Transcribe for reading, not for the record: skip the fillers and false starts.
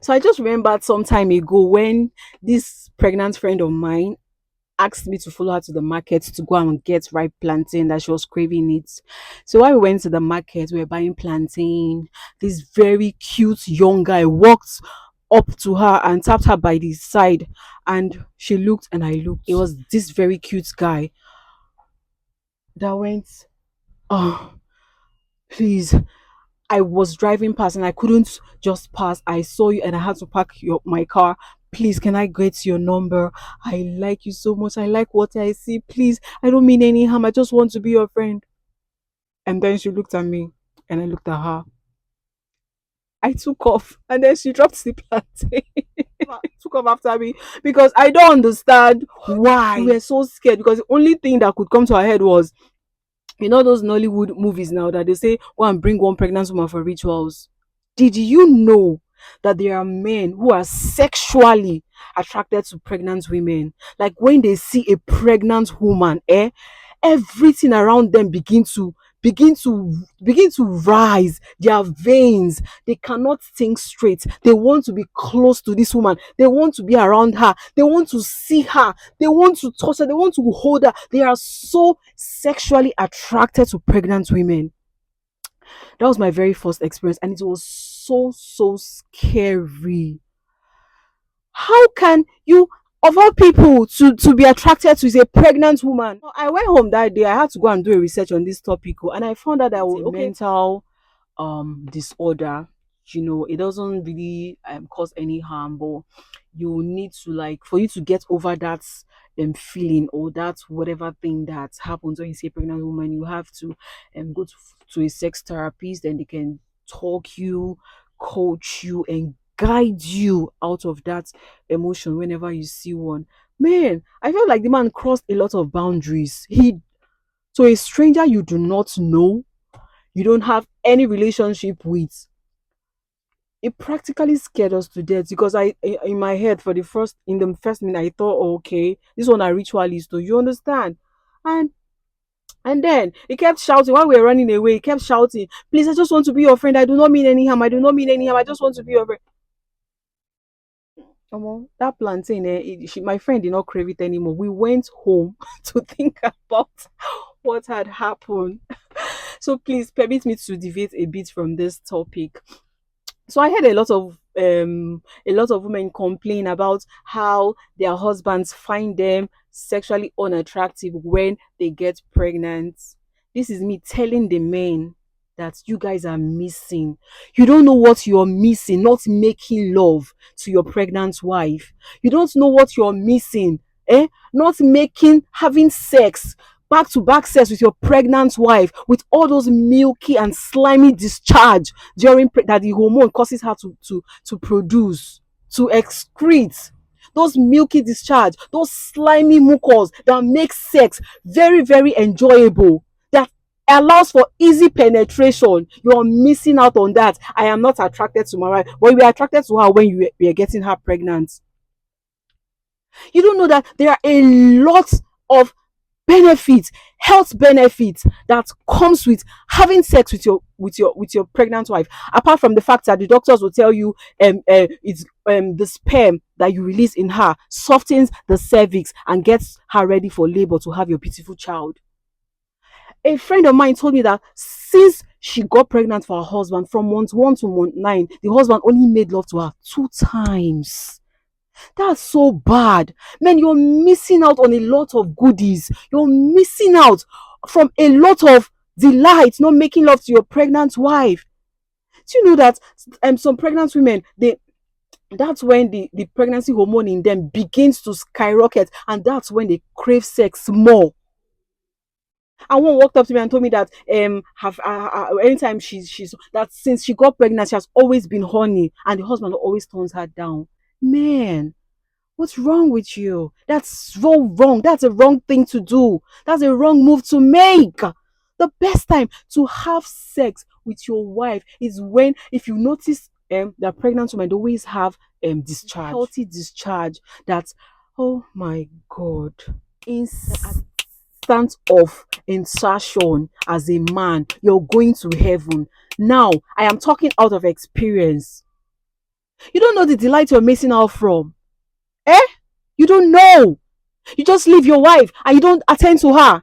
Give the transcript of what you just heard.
So I just remembered some time ago when this pregnant friend of mine asked me to follow her to the market to go and get ripe plantain that she was craving it. So while we went to the market, we were buying plantain. This very cute young guy walked up to her and tapped her by the side, and she looked and I looked. It was this very cute guy that went, "Oh, please." I was driving past and I couldn't just pass. I saw you and I had to park my car. Please, can I get your number? I like you so much. I like what I see. Please, I don't mean any harm. I just want to be your friend. And then she looked at me and I looked at her. I took off and then she dropped the plantain. Took off after me because I don't understand why. We were so scared because the only thing that could come to our head was, those Nollywood movies now that they say go and bring one pregnant woman for rituals. Did you know that there are men who are sexually attracted to pregnant women? Like when they see a pregnant woman, everything around them begin to rise. Their veins, they cannot think straight. They want to be close to this woman. They want to be around her. They want to see her. They want to touch her. They want to hold her. They are so sexually attracted to pregnant women. That was my very first experience, and it was so scary. How can you, of all people, to be attracted to is a pregnant woman? I went home that day. I had to go and do a research on this topic, and I found out that was a mental disorder. It doesn't really cause any harm, but you need to, like, for you to get over that feeling or that whatever thing that happens when you see a pregnant woman, you have to go to a sex therapist, and they can talk you, coach you, and guide you out of that emotion whenever you see one. Man, I felt like the man crossed a lot of boundaries. He To a stranger you do not know, you don't have any relationship with, it practically scared us to death because in my head, in the first minute, I thought, oh, okay, this one a ritualist, do you understand? And and then he kept shouting while we were running away. He kept shouting, "Please, I just want to be your friend. I do not mean any harm. I do not mean any harm. I just want to be your friend." That plantain, my friend did not crave it anymore. We went home to think about what had happened. So please permit me to deviate a bit from this topic. So I heard a lot of women complain about how their husbands find them sexually unattractive when they get pregnant. This is me telling the men that you guys are missing. You don't know what you're missing, not making love to your pregnant wife. You don't know what you're missing, not having sex, back to back sex with your pregnant wife, with all those milky and slimy discharge that the hormone causes her to produce, to excrete. Those milky discharge, those slimy mucus that make sex very, very enjoyable, that allows for easy penetration. You're missing out on that. I am not attracted to my wife, but you were attracted to her when you were getting her pregnant. You don't know that there are a lot of benefits, health benefits, that comes with having sex with your pregnant wife. Apart from the fact that the doctors will tell you it's the sperm that you release in her softens the cervix and gets her ready for labor to have your beautiful child. A friend of mine told me that since she got pregnant for her husband, from month 1 to month 9, the husband only made love to her 2 times. That's so bad. Man, you're missing out on a lot of goodies. You're missing out from a lot of delight not making love to your pregnant wife. Do you know that some pregnant women, that's when the pregnancy hormone in them begins to skyrocket, and that's when they crave sex more. And one walked up to me and told me that have anytime she's that since she got pregnant, she has always been horny, and the husband always turns her down. Man, what's wrong with you? That's so wrong. That's a wrong thing to do. That's a wrong move to make. The best time to have sex with your wife is when, if you notice, the pregnant women always have discharge, healthy discharge. That's, oh my God, instant of insertion. As a man, you're going to heaven. Now, I am talking out of experience. You don't know the delight you're missing out from. Eh? You don't know. You just leave your wife and you don't attend to her.